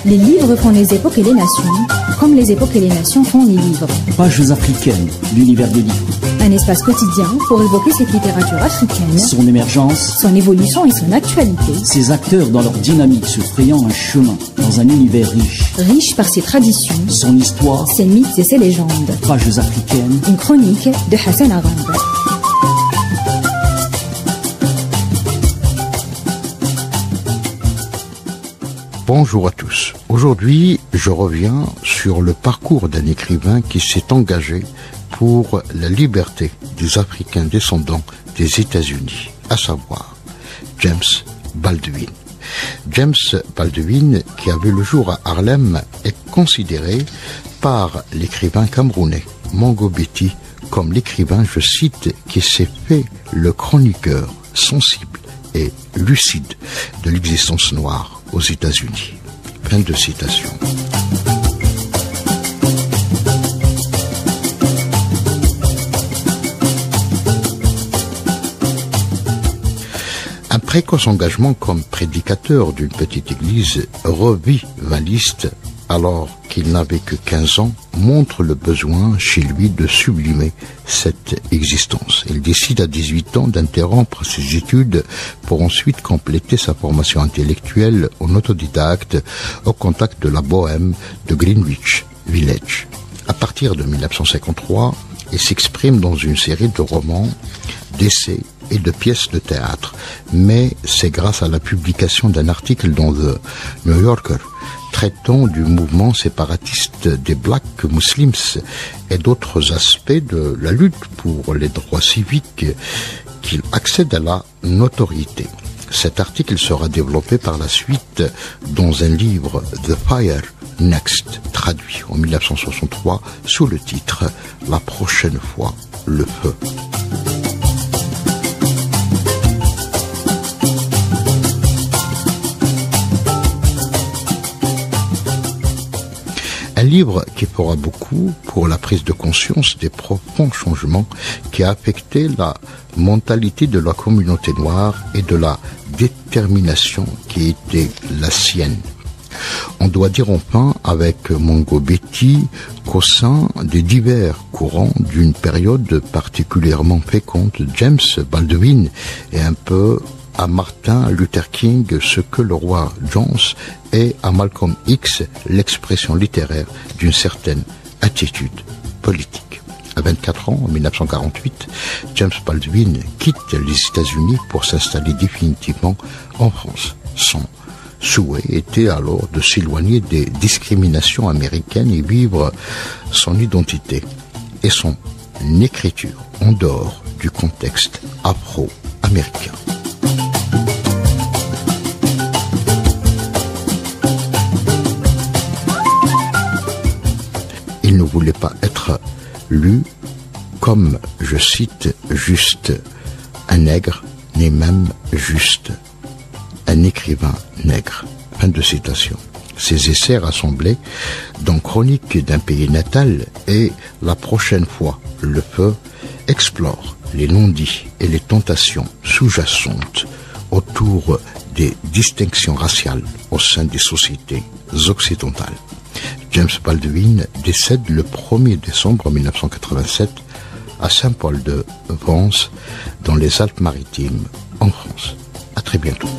Les livres font les époques et les nations, comme les époques et les nations font les livres. Pages africaines, l'univers des livres. Un espace quotidien pour évoquer cette littérature africaine, son émergence, son évolution et son actualité. Ses acteurs dans leur dynamique se frayant un chemin dans un univers riche. Riche par ses traditions, son histoire, ses mythes et ses légendes. Pages africaines. Une chronique de Hassan Arab. Bonjour à tous. Aujourd'hui, je reviens sur le parcours d'un écrivain qui s'est engagé pour la liberté des Africains descendants des États-Unis, à savoir James Baldwin. James Baldwin, qui a vu le jour à Harlem, est considéré par l'écrivain camerounais Mongo Betty comme l'écrivain, je cite, qui s'est fait le chroniqueur sensible et lucide de l'existence noire aux États-Unis. Fin de citation. Un précoce engagement comme prédicateur d'une petite église revivaliste, alors qu'il n'avait que 15 ans, montre le besoin chez lui de sublimer cette existence. Il décide à 18 ans d'interrompre ses études pour ensuite compléter sa formation intellectuelle en autodidacte au contact de la bohème de Greenwich Village. À partir de 1953, il s'exprime dans une série de romans, d'essais et de pièces de théâtre, mais c'est grâce à la publication d'un article dans The New Yorker traitant du mouvement séparatiste des Black Muslims et d'autres aspects de la lutte pour les droits civiques qu'il accède à la notoriété. Cet article sera développé par la suite dans un livre The Fire Next, traduit en 1963 sous le titre La prochaine fois, le feu. Un livre qui fera beaucoup pour la prise de conscience des profonds changements qui a affecté la mentalité de la communauté noire et de la détermination qui était la sienne. On doit dire enfin avec Mongo Betty qu'au sein des divers courants d'une période particulièrement féconde, James Baldwin est un peu à Martin Luther King ce que le roi Jones est à Malcolm X l'expression littéraire d'une certaine attitude politique. À 24 ans, en 1948, James Baldwin quitte les États-Unis pour s'installer définitivement en France. Son souhait était alors de s'éloigner des discriminations américaines et vivre son identité et son écriture en dehors du contexte afro-américain. Il ne voulait pas être lu comme, je cite, juste un nègre, ni même juste un écrivain nègre. Fin de citation. Ses essais rassemblés dans Chronique d'un pays natal et La prochaine fois, le feu, explorent les non-dits et les tentations sous-jacentes autour des distinctions raciales au sein des sociétés occidentales. James Baldwin décède le 1er décembre 1987 à Saint-Paul-de-Vence, dans les Alpes-Maritimes, en France. À très bientôt.